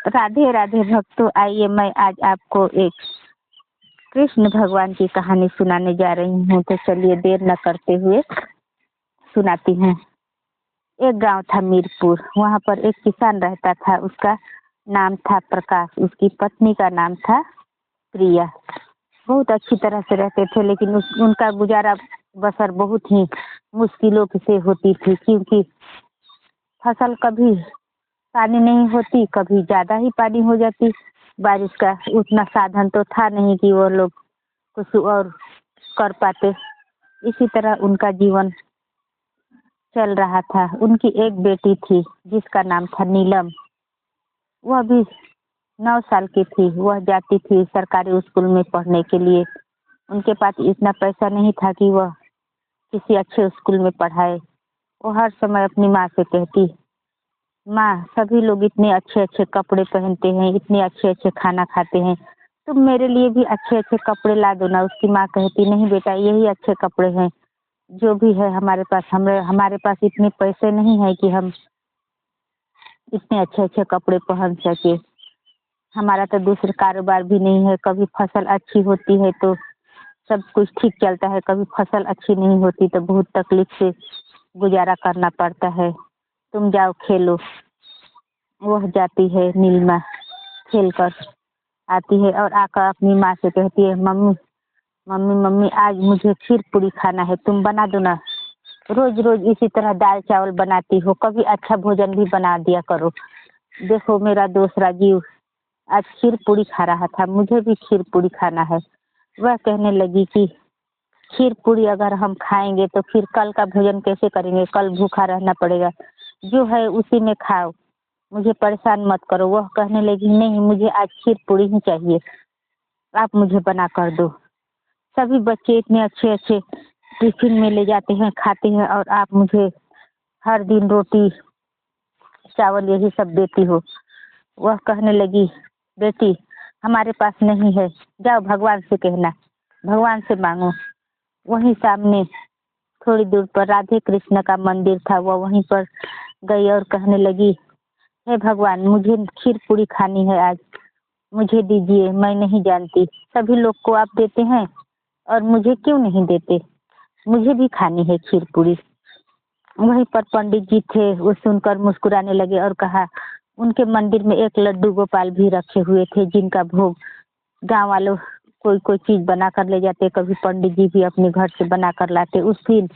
राधे राधे भक्तों, आइए मैं आज आपको एक कृष्ण भगवान की कहानी सुनाने जा रही हूँ। तो चलिए देर न करते हुए सुनाती हूँ। एक गांव था मीरपुर। वहाँ पर एक किसान रहता था। उसका नाम था प्रकाश। उसकी पत्नी का नाम था प्रिया। बहुत अच्छी तरह से रहते थे, लेकिन उनका गुजारा बसर बहुत ही मुश्किलों से होती थी, क्योंकि फसल कभी पानी नहीं होती, कभी ज़्यादा ही पानी हो जाती। बारिश का उतना साधन तो था नहीं कि वो लोग कुछ और कर पाते। इसी तरह उनका जीवन चल रहा था। उनकी एक बेटी थी जिसका नाम था नीलम। वह भी 9 साल की थी। वह जाती थी सरकारी स्कूल में पढ़ने के लिए। उनके पास इतना पैसा नहीं था कि वह किसी अच्छे स्कूल में पढ़ाए। वो हर समय अपनी माँ से कहती, माँ, सभी लोग इतने अच्छे अच्छे कपड़े पहनते हैं, इतने अच्छे अच्छे खाना खाते हैं, तुम मेरे लिए भी अच्छे अच्छे कपड़े ला दो ना। उसकी माँ कहती, नहीं बेटा, यही अच्छे कपड़े हैं जो भी है हमारे पास। हमारे पास इतने पैसे नहीं है कि हम इतने अच्छे अच्छे कपड़े पहन सके। हमारा तो दूसरा कारोबार भी नहीं है। कभी फसल अच्छी होती है तो सब कुछ ठीक चलता है, कभी फसल अच्छी नहीं होती तो बहुत तकलीफ से गुजारा करना पड़ता है। तुम जाओ खेलो। वह जाती है नीलिमा, खेल कर आती है और आकर अपनी माँ से कहती है, मम्मी मम्मी मम्मी, आज मुझे खीर पूरी खाना है, तुम बना दो ना। रोज रोज इसी तरह दाल चावल बनाती हो, कभी अच्छा भोजन भी बना दिया करो। देखो मेरा दोस्त राजीव आज खीर पूरी खा रहा था, मुझे भी खीर पूरी खाना है। वह कहने लगी कि खीर पूरी अगर हम खाएंगे तो फिर कल का भोजन कैसे करेंगे, कल भूखा रहना पड़ेगा। जो है उसी में खाओ, मुझे परेशान मत करो। वह कहने लगी, नहीं, मुझे आज खीर पूरी ही चाहिए, आप मुझे बना कर दो। सभी बच्चे इतने अच्छे अच्छे टिफिन में ले जाते हैं, खाते हैं, और आप मुझे हर दिन रोटी चावल यही सब देती हो। वह कहने लगी, बेटी, हमारे पास नहीं है, जाओ भगवान से कहना, भगवान से मांगो। वहीं सामने थोड़ी दूर पर राधे कृष्ण का मंदिर था। वह वहीं पर गई और कहने लगी, हे भगवान, मुझे खीर पूरी खानी है आज, मुझे दीजिए। मैं नहीं जानती, सभी लोग को आप देते हैं और मुझे क्यों नहीं देते, मुझे भी खानी है खीर पूरी। वहीं पर पंडित जी थे। वो सुनकर मुस्कुराने लगे और कहा, उनके मंदिर में एक लड्डू गोपाल भी रखे हुए थे, जिनका भोग गांव वालों कोई कोई चीज बना कर ले जाते, कभी पंडित जी भी अपने घर से बना कर लाते। उस दिन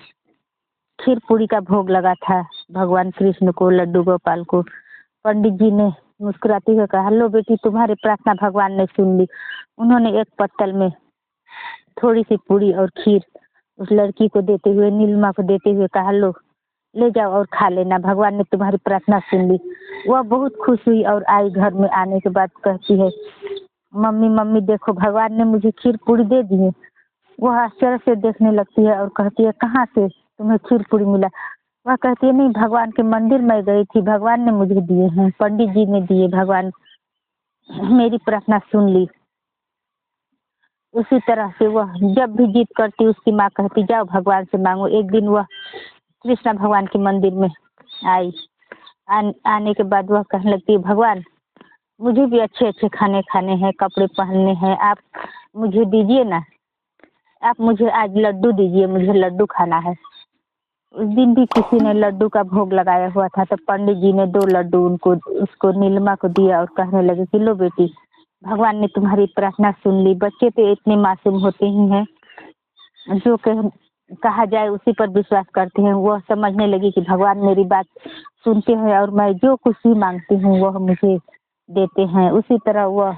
खीर पूरी का भोग लगा था भगवान कृष्ण को, लड्डू गोपाल को। पंडित जी ने मुस्कुराते हुए कहा, लो बेटी, तुम्हारी प्रार्थना भगवान ने सुन ली। उन्होंने एक पत्तल में थोड़ी सी पूरी और खीर उस लड़की को देते हुए, नीलिमा को देते हुए कहा, लो, ले जाओ और खा लेना, भगवान ने तुम्हारी प्रार्थना सुन ली। वह बहुत खुश हुई और आई। घर में आने के बाद कहती है, मम्मी मम्मी देखो, भगवान ने मुझे खीर पूरी दे दी है। वह आश्चर्य से देखने लगती है और कहती है, कहाँ से तुम्हें खीर पूरी मिला? वह कहती है, नहीं, भगवान के मंदिर में गई थी, भगवान ने मुझे दिए हैं, पंडित जी ने दिए, भगवान मेरी प्रार्थना सुन ली। उसी तरह से वह जब भी जिद करती, उसकी माँ कहती, जाओ भगवान से मांगो। एक दिन वह कृष्ण भगवान के मंदिर में आई। आने के बाद वह कहने लगती है, भगवान, मुझे भी अच्छे अच्छे खाने खाने हैं, कपड़े पहनने हैं, आप मुझे दीजिए ना, आप मुझे आज लड्डू दीजिए, मुझे लड्डू खाना है। उस दिन भी किसी ने लड्डू का भोग लगाया हुआ था, तो पंडित जी ने 2 लड्डू उसको नीलिमा को दिया और कहने लगे कि लो बेटी, भगवान ने तुम्हारी प्रार्थना सुन ली। बच्चे तो इतने मासूम होते ही हैं, जो कहा जाए उसी पर विश्वास करते हैं। वह समझने लगी कि भगवान मेरी बात सुनते हैं और मैं जो कुछ भी मांगती हूँ वह मुझे देते हैं। उसी तरह वह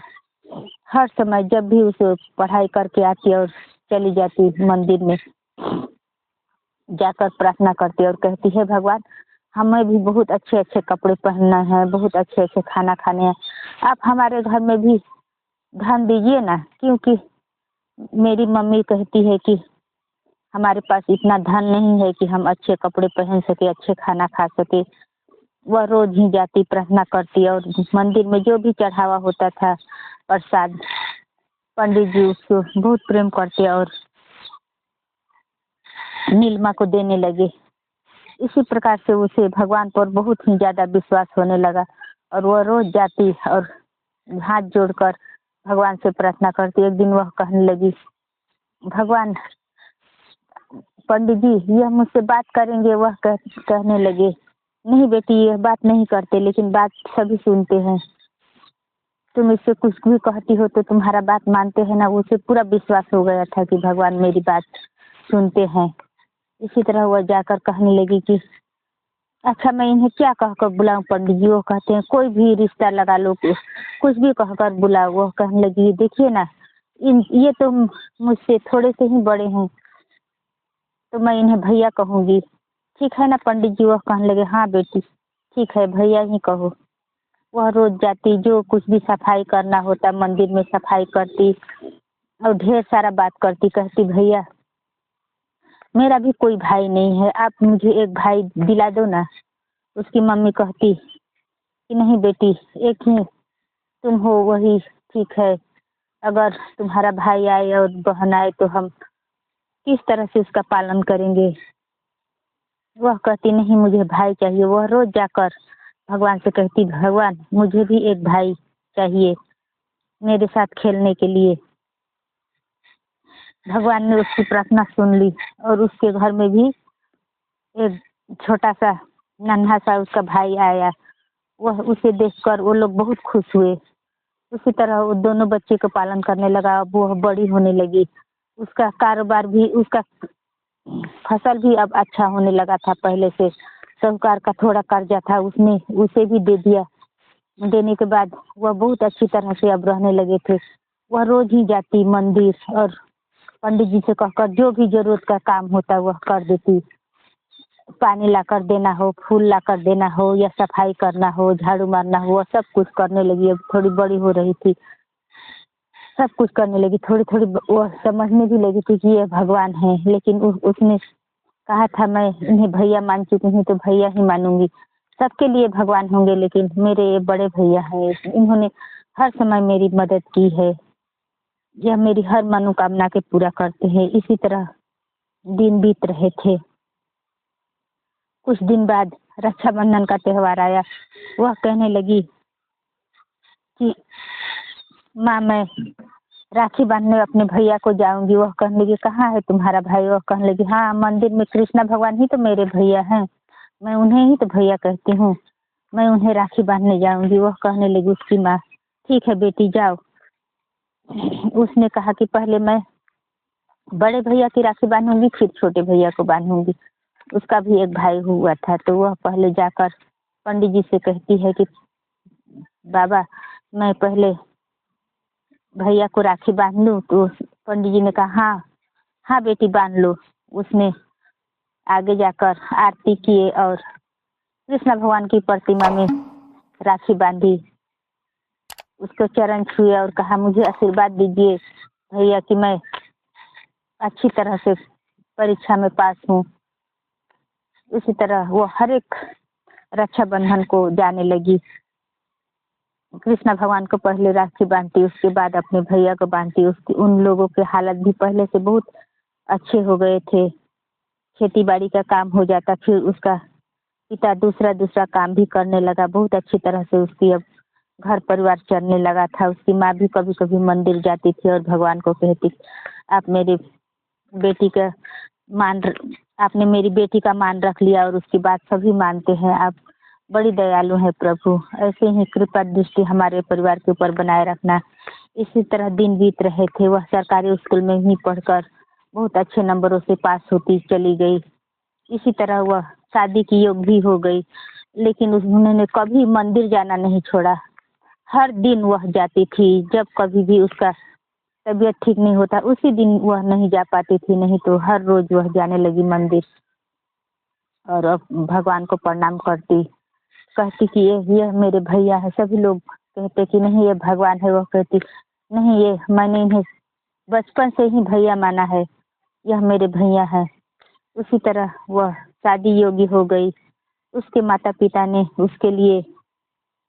हर समय जब भी उसे पढ़ाई करके आती और चली जाती मंदिर में, जाकर प्रार्थना करती और कहती है, भगवान, हमें भी बहुत अच्छे अच्छे कपड़े पहनना है, बहुत अच्छे अच्छे खाना खाने हैं, आप हमारे घर में भी धन दीजिए ना, क्योंकि मेरी मम्मी कहती है कि हमारे पास इतना धन नहीं है कि हम अच्छे कपड़े पहन सके, अच्छे खाना खा सके। वह रोज ही जाती, प्रार्थना करती और मंदिर में जो भी चढ़ावा होता था प्रसाद, पंडित जी उसको बहुत प्रेम करते और नीलिमा को देने लगे। इसी प्रकार से उसे भगवान पर बहुत ही ज्यादा विश्वास होने लगा और वह रोज जाती और हाथ जोड़कर भगवान से प्रार्थना करती। एक दिन वह कहने लगी, भगवान पंडित जी यह मुझसे बात करेंगे? वह कहने लगे, नहीं बेटी यह बात नहीं करते, लेकिन बात सभी सुनते हैं। तुम इससे कुछ भी कहती हो तो तुम्हारा बात मानते हैं ना। उसे पूरा विश्वास हो गया था कि भगवान मेरी बात सुनते हैं। इसी तरह वह जाकर कहने लगी कि अच्छा मैं इन्हें क्या कहकर बुलाऊं पंडित जी? वो कहते हैं कोई भी रिश्ता लगा लो, कुछ भी कहकर बुलाओ। वह कहने लगी, देखिए ना ये तो मुझसे थोड़े से ही बड़े हैं, तो मैं इन्हें भैया कहूँगी, ठीक है ना पंडित जी? वह कहने लगे, हाँ बेटी ठीक है, भैया ही कहो। वह रोज जाती, जो कुछ भी सफाई करना होता मंदिर में सफाई करती और ढेर सारा बात करती। कहती, भैया मेरा भी कोई भाई नहीं है, आप मुझे एक भाई दिला दो ना। उसकी मम्मी कहती कि नहीं बेटी, एक ही तुम हो वही ठीक है। अगर तुम्हारा भाई आए और बहन आए तो हम किस तरह से उसका पालन करेंगे? वह कहती, नहीं मुझे भाई चाहिए। वह रोज जाकर भगवान से कहती, भगवान मुझे भी एक भाई चाहिए मेरे साथ खेलने के लिए। भगवान ने उसकी प्रार्थना सुन ली और उसके घर में भी एक छोटा सा नन्हा सा उसका भाई आया। वह उसे देखकर वो लोग बहुत खुश हुए। उसी तरह वो दोनों बच्चे को पालन करने लगा। अब वह बड़ी होने लगी, उसका कारोबार भी, उसका फसल भी अब अच्छा होने लगा था। पहले से साहूकार का थोड़ा कर्जा था, उसने उसे भी दे दिया। देने के बाद वह बहुत अच्छी तरह से अब रहने लगे थे। वह रोज ही जाती मंदिर और पंडित जी से कहकर जो भी जरूरत का काम होता वह कर देती। पानी ला कर देना हो, फूल ला कर देना हो, या सफाई करना हो, झाड़ू मारना हो, वह सब कुछ करने लगी। अब थोड़ी बड़ी हो रही थी, सब कुछ करने लगी। थोड़ी थोड़ी वह समझने भी लगी थी कि ये भगवान है। लेकिन उसने कहा था, मैं इन्हें भैया मान चुकी हूँ तो भैया ही मानूंगी। सबके लिए भगवान होंगे, लेकिन मेरे ये बड़े भैया हैं, इन्होंने हर समय मेरी मदद की है, यह मेरी हर मनोकामना के पूरा करते हैं। इसी तरह दिन बीत रहे थे। कुछ दिन बाद रक्षाबंधन का त्योहार आया। वह कहने लगी कि माँ मैं राखी बांधने अपने भैया को जाऊंगी। वह कहने लगी, कहाँ है तुम्हारा भाई? वह कहने लगी, हाँ मंदिर में कृष्णा भगवान ही तो मेरे भैया हैं, मैं उन्हें ही तो भैया कहती हूँ, मैं उन्हें राखी बांधने जाऊंगी। वह कहने लगी उसकी माँ, ठीक है बेटी जाओ। उसने कहा कि पहले मैं बड़े भैया की राखी बांधूंगी, फिर छोटे भैया को बांधूंगी। उसका भी एक भाई हुआ था, तो वह पहले जाकर पंडित जी से कहती है कि बाबा मैं पहले भैया को राखी बांध लूं। तो पंडित जी ने कहा, हाँ हाँ बेटी बांध लो। उसने आगे जाकर आरती किए और कृष्ण भगवान की प्रतिमा में राखी बांधी, उसको चरण छुए और कहा, मुझे आशीर्वाद दीजिए भैया कि मैं अच्छी तरह से परीक्षा में पास हूँ। इसी तरह वो हर एक रक्षाबंधन को जाने लगी। कृष्ण भगवान को पहले राखी बांधती, उसके बाद अपने भैया को बांधती। उसकी उन लोगों के हालत भी पहले से बहुत अच्छे हो गए थे। खेती बाड़ी का काम हो जाता, फिर उसका पिता दूसरा दूसरा काम भी करने लगा। बहुत अच्छी तरह से उसकी अब घर परिवार चलने लगा था। उसकी माँ भी कभी कभी मंदिर जाती थी और भगवान को कहती, आप मेरी बेटी का आपने मेरी बेटी का मान रख लिया और उसकी बात सभी मानते हैं। आप बड़ी दयालु है प्रभु, ऐसे ही कृपा दृष्टि हमारे परिवार के ऊपर बनाए रखना। इसी तरह दिन बीत रहे थे। वह सरकारी स्कूल में ही पढ़कर बहुत अच्छे नंबरों से पास होती चली गई। इसी तरह वह शादी की योग भी हो गई, लेकिन उन्होंने कभी मंदिर जाना नहीं छोड़ा। हर दिन वह जाती थी। जब कभी भी उसका तबीयत ठीक नहीं होता उसी दिन वह नहीं जा पाती थी, नहीं तो हर रोज वह जाने लगी मंदिर और अब भगवान को प्रणाम करती। कहती कि ये मेरे भैया है। सभी लोग कहते कि नहीं ये भगवान है। वह कहती नहीं, ये मैंने इन्हें बचपन से ही भैया माना है, यह मेरे भैया है। उसी तरह वह शादी योगी हो गई। उसके माता पिता ने उसके लिए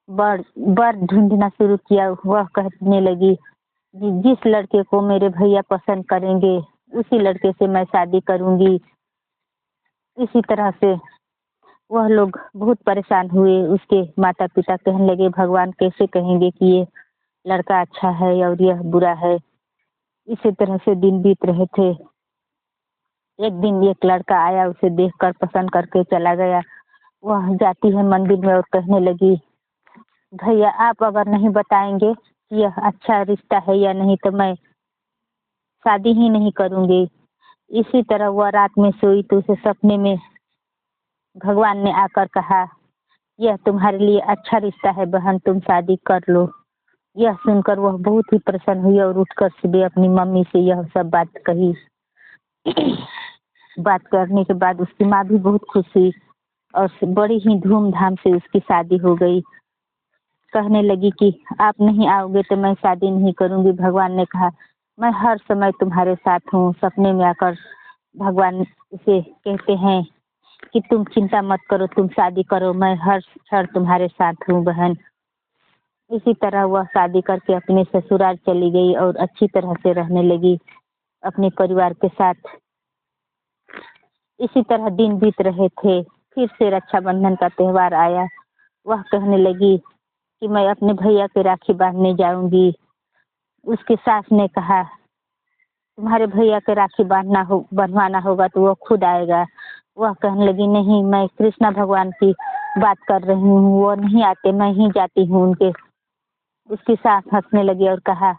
बर ढूंढना शुरू किया। वह कहने लगी, जिस लड़के को मेरे भैया पसंद करेंगे उसी लड़के से मैं शादी करूंगी। इसी तरह से वह लोग बहुत परेशान हुए। उसके माता पिता कहने लगे, भगवान कैसे कहेंगे कि ये लड़का अच्छा है और यह बुरा है। इसी तरह से दिन बीत रहे थे। एक दिन एक लड़का आया, उसे देखकर पसंद करके चला गया। वह जाती है मंदिर में और कहने लगी, भैया आप अगर नहीं बताएंगे कि यह अच्छा रिश्ता है या नहीं तो मैं शादी ही नहीं करूंगी। इसी तरह वह रात में सोई तो उसे सपने में भगवान ने आकर कहा, यह तुम्हारे लिए अच्छा रिश्ता है बहन, तुम शादी कर लो। यह सुनकर वह बहुत ही प्रसन्न हुई और उठकर सुबह अपनी मम्मी से यह सब बात कही। बात करने के बाद उसकी माँ भी बहुत खुश हुई और बड़ी ही धूमधाम से उसकी शादी हो गई। कहने लगी कि आप नहीं आओगे तो मैं शादी नहीं करूंगी। भगवान ने कहा, मैं हर समय तुम्हारे साथ हूँ। सपने में आकर भगवान इसे कहते हैं कि तुम चिंता मत करो, तुम शादी करो, मैं हर क्षण तुम्हारे साथ हूँ बहन। इसी तरह वह शादी करके अपने ससुराल चली गई और अच्छी तरह से रहने लगी अपने परिवार के साथ। इसी तरह दिन बीत रहे थे। फिर से रक्षाबंधन का त्योहार आया। वह कहने लगी कि मैं अपने भैया के राखी बांधने जाऊंगी। उसकी सास ने कहा, तुम्हारे भैया के राखी बंधवाना होगा तो वो खुद आएगा। वह कहने लगी, नहीं, मैं कृष्णा भगवान की बात कर रही हूँ, वो नहीं आते, मैं ही जाती हूँ उनके। उसकी सास हंसने लगी और कहा,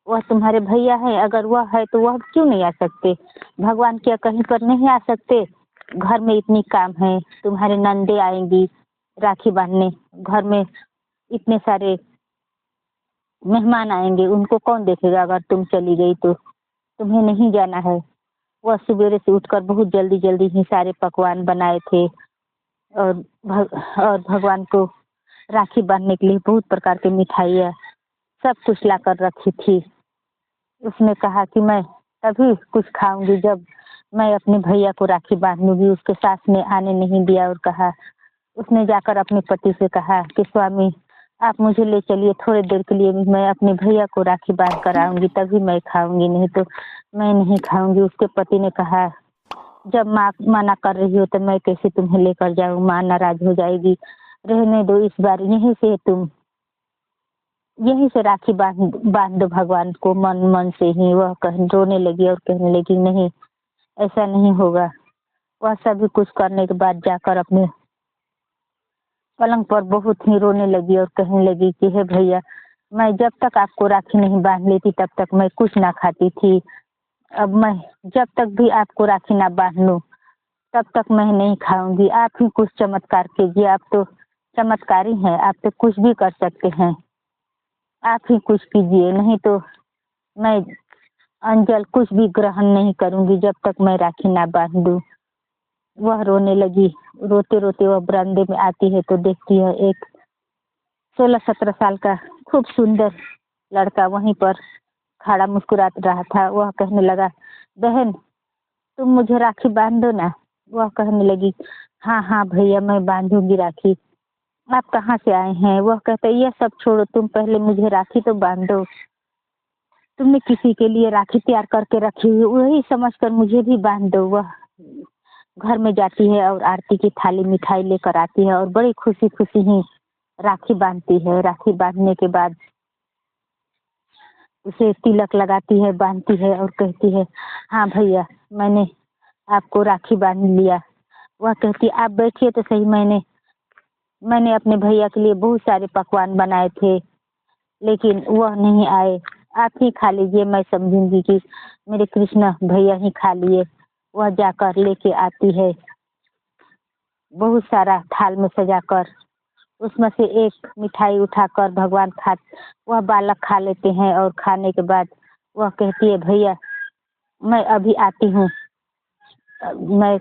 वह तुम्हारे भैया है, अगर वह है तो वह क्यों नहीं आ सकते? भगवान क्या कहीं पर नहीं आ सकते? घर में इतनी काम है, तुम्हारे नंदे आएंगी राखी बांधने, घर में इतने सारे मेहमान आएंगे, उनको कौन देखेगा? अगर तुम चली गई तो तुम्हें नहीं जाना है। वह सवेरे से उठकर बहुत जल्दी जल्दी ही सारे पकवान बनाए थे और और भगवान को राखी बांधने के लिए बहुत प्रकार की मिठाइयाँ सब कुछ ला कर रखी थी। उसने कहा कि मैं तभी कुछ खाऊंगी जब मैं अपने भैया को राखी बांधूंगी। उसके सास ने आने नहीं दिया और कहा, उसने जाकर अपने पति से कहा कि स्वामी आप मुझे ले चलिए थोड़ी देर के लिए, मैं अपने भैया को राखी बांध कर आऊंगी तभी मैं खाऊंगी, नहीं तो मैं नहीं खाऊंगी। उसके पति ने कहा, जब माँ मना कर रही हो तो मैं कैसे तुम्हें लेकर जाऊँ, माँ नाराज हो जाएगी, रहने दो, इस बार यहीं से राखी बांध दो भगवान को मन मन से ही। वह रोने लगी और कहने लगी, नहीं, ऐसा नहीं होगा। वह सभी कुछ करने के बाद जाकर अपने पलंग पर बहुत ही रोने लगी और कहने लगी कि हे भैया, मैं जब तक आपको राखी नहीं बांध लेती तब तक मैं कुछ ना खाती थी। अब मैं जब तक भी आपको राखी ना बांध लूं तब तक मैं नहीं खाऊंगी। आप ही कुछ चमत्कार कीजिए, आप तो चमत्कारी हैं, आप तो कुछ भी कर सकते हैं, आप ही कुछ कीजिए, नहीं तो मैं अंजल कुछ भी ग्रहण नहीं करूंगी जब तक मैं राखी ना बांध दूं। वह रोने लगी। रोते रोते वह बरामदे में आती है तो देखती है एक 16-17 साल का खूब सुंदर लड़का वहीं पर खड़ा मुस्कुरा रहा था। वह कहने लगा, बहन तुम मुझे राखी बांध दो ना। वह कहने लगी, हाँ हाँ भैया मैं बांधूंगी राखी। आप कहाँ से आए हैं? वह कहते, यह सब छोड़ो, तुम पहले मुझे राखी तो बांध दो। तुमने किसी के लिए राखी तैयार करके रखी हुई, वही समझकर मुझे भी बांध दो। वह घर में जाती है और आरती की थाली मिठाई लेकर आती है और बड़ी खुशी खुशी ही राखी बांधती है। राखी बांधने के बाद उसे तिलक लगाती है, बांधती है और कहती है, हाँ भैया मैंने आपको राखी बांध लिया। वह कहती, आप बैठिए तो सही, मैंने अपने भैया के लिए बहुत सारे पकवान बनाए थे लेकिन वह नहीं आए, आप ही खा लीजिए, मैं समझूंगी कि मेरे कृष्ण भैया ही खा लिए। वह जाकर लेके आती है बहुत सारा थाल में सजाकर, उसमें से एक मिठाई उठाकर भगवान वह बालक खा लेते हैं और खाने के बाद वह कहती है, भैया मैं अभी आती हूँ, मैं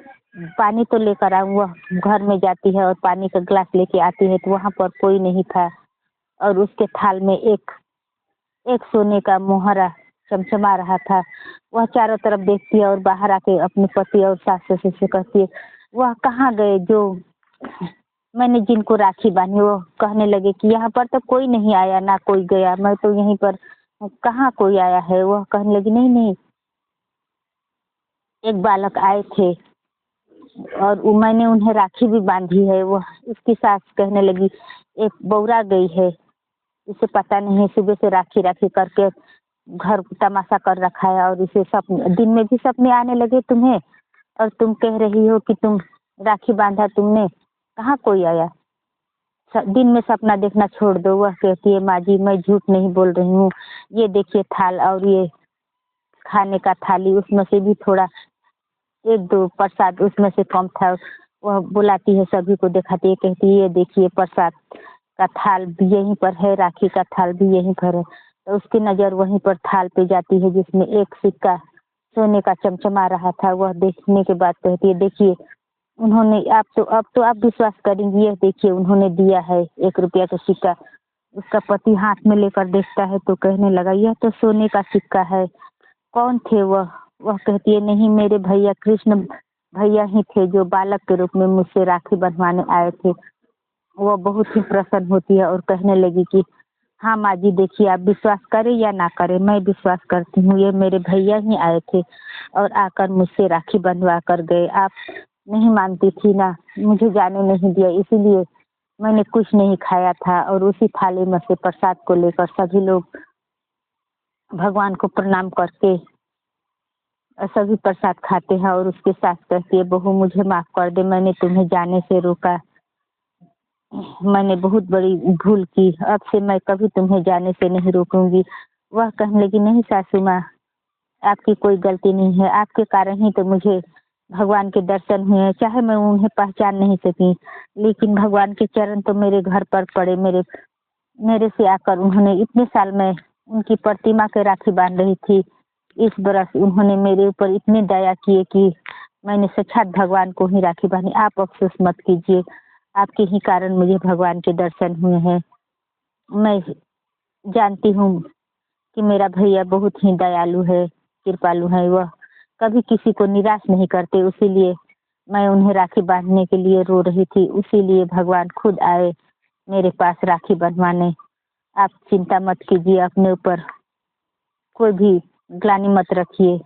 पानी तो लेकर आऊँ। वह घर में जाती है और पानी का गिलास लेके आती है तो वहाँ पर कोई नहीं था और उसके थाल में एक सोने का मोहरा चमचमा रहा था। वह चारों तरफ देखती है और बाहर आके अपने पति और सास ससुर से कहती है, वह कहाँ गए जो मैंने जिनको राखी बांधी? वो कहने लगे कि यहाँ पर तो कोई नहीं आया, ना कोई गया, मैं तो यहीं पर, कहाँ कोई आया है? वह कहने लगी, नहीं नहीं, एक बालक आए थे और मैंने उन्हें राखी भी बांधी है। वह उसकी सास कहने लगी, एक बौरा गई है, इसे पता नहीं है, सुबह से राखी राखी करके घर तमाशा कर रखा है। और इसे सपने, दिन में भी सपने आने लगे तुम्हें, और तुम कह रही हो कि तुम राखी बांधा तुमने, कहाँ कोई आया। दिन में सपना देखना छोड़ दो। वह कहती है माँ जी मैं झूठ नहीं बोल रही हूँ, ये देखिए थाल और ये खाने का थाली, उसमें से भी थोड़ा एक दो प्रसाद उसमें से कम था। वह बुलाती है, सभी को दिखाती है, कहती है ये देखिए प्रसाद का थाल भी यहीं पर है, राखी का थाल भी यहीं पर है। तो उसकी नज़र वहीं पर थाल पे जाती है जिसमें एक सिक्का सोने का चमचमा रहा था। वह देखने के बाद कहती है देखिए उन्होंने, आप तो अब तो आप विश्वास करेंगी, यह देखिए उन्होंने दिया है 1 रुपया का सिक्का। उसका पति हाथ में लेकर देखता है तो कहने लगा यह तो सोने का सिक्का है, कौन थे वह कहती है नहीं, मेरे भैया कृष्ण भैया ही थे जो बालक के रूप में मुझसे राखी बंधवाने आए थे। वह बहुत ही प्रसन्न होती है और कहने लगी कि हाँ माँ जी देखिए, आप विश्वास करें या ना करें मैं विश्वास करती हूँ, ये मेरे भैया ही आए थे और आकर मुझसे राखी बंधवा कर गए। आप नहीं मानती थी ना, मुझे जाने नहीं दिया, इसीलिए मैंने कुछ नहीं खाया था। और उसी थाली में से प्रसाद को लेकर सभी लोग भगवान को प्रणाम करके सभी प्रसाद खाते हैं। और उसके साथ कहती है बहू मुझे माफ कर दे, मैंने तुम्हें जाने से रोका, मैंने बहुत बड़ी भूल की, अब से मैं कभी तुम्हें जाने से नहीं रोकूंगी। वह कहने लगी नहीं सासू माँ, आपकी कोई गलती नहीं है, आपके कारण ही तो मुझे भगवान के दर्शन हुए, चाहे मैं उन्हें पहचान नहीं सकी लेकिन भगवान के चरण तो मेरे घर पर पड़े। मेरे से आकर उन्होंने, इतने साल में उनकी प्रतिमा के राखी बांध रही थी, इस बरस उन्होंने मेरे ऊपर इतनी दया किए कि मैंने साक्षात भगवान को ही राखी बांधी। आप अफसोस मत कीजिए, आपके ही कारण मुझे भगवान के दर्शन हुए हैं। मैं जानती हूँ कि मेरा भैया बहुत ही दयालु है, कृपालु है, वह कभी किसी को निराश नहीं करते, उसीलिए मैं उन्हें राखी बांधने के लिए रो रही थी, उसीलिए भगवान खुद आए मेरे पास राखी बंधवाने। आप चिंता मत कीजिए, अपने ऊपर कोई भी ग्लानि मत रखिए।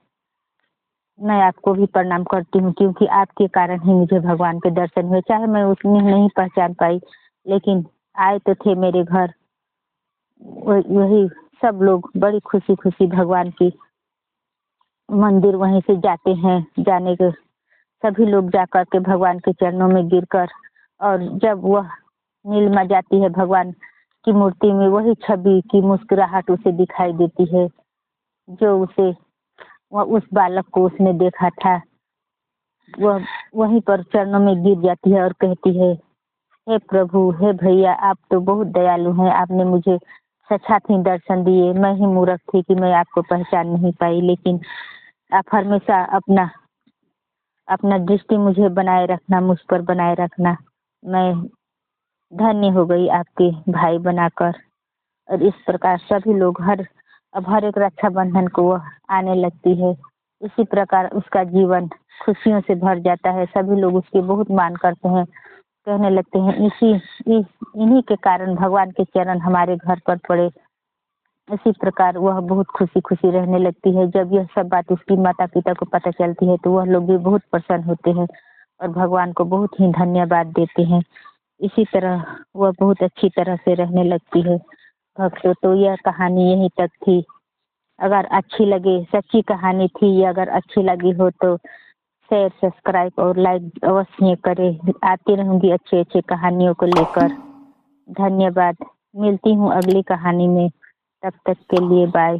मैं आपको भी प्रणाम करती हूँ क्योंकि आपके कारण ही मुझे भगवान के दर्शन हुए, चाहे मैं उसमें नहीं पहचान पाई लेकिन आए तो थे मेरे घर। वही सब लोग बड़ी खुशी खुशी भगवान की मंदिर वहीं से जाते हैं, जाने के सभी लोग जाकर के भगवान के चरणों में गिरकर, और जब वह नीलिमा जाती है भगवान की मूर्ति में, वही छवि की मुस्कुराहट उसे दिखाई देती है जो उसे वह उस बालक को उसने देखा था। वह वहीं पर चरणों में गिर जाती है और कहती है हे प्रभु, हे भैया, आप तो बहुत दयालु हैं, आपने मुझे साक्षात ही दर्शन दिए। मैं ही मूर्ख थी कि मैं आपको पहचान नहीं पाई, लेकिन आप हमेशा अपना अपना दृष्टि मुझे बनाए रखना, मुझ पर बनाए रखना। मैं धन्य हो गई आपके भाई बनाकर। और इस प्रकार सभी लोग अब हर एक रक्षाबंधन को वह आने लगती है। इसी प्रकार उसका जीवन खुशियों से भर जाता है, सभी लोग उसकी बहुत मान करते हैं, कहने लगते हैं इन्हीं के कारण भगवान के चरण हमारे घर पर पड़े। इसी प्रकार वह बहुत खुशी खुशी रहने लगती है। जब यह सब बात उसकी माता पिता को पता चलती है तो वह लोग भी बहुत प्रसन्न होते हैं और भगवान को बहुत ही धन्यवाद देते हैं। इसी तरह वह बहुत अच्छी तरह से रहने लगती है। भक्तों, तो यह कहानी यहीं तक थी। अगर अच्छी लगे, सच्ची कहानी थी, अगर अच्छी लगी हो तो शेयर, सब्सक्राइब और लाइक अवश्य करें। आती रहूंगी अच्छे अच्छे कहानियों को लेकर। धन्यवाद। मिलती हूँ अगली कहानी में, तब तक के लिए बाय।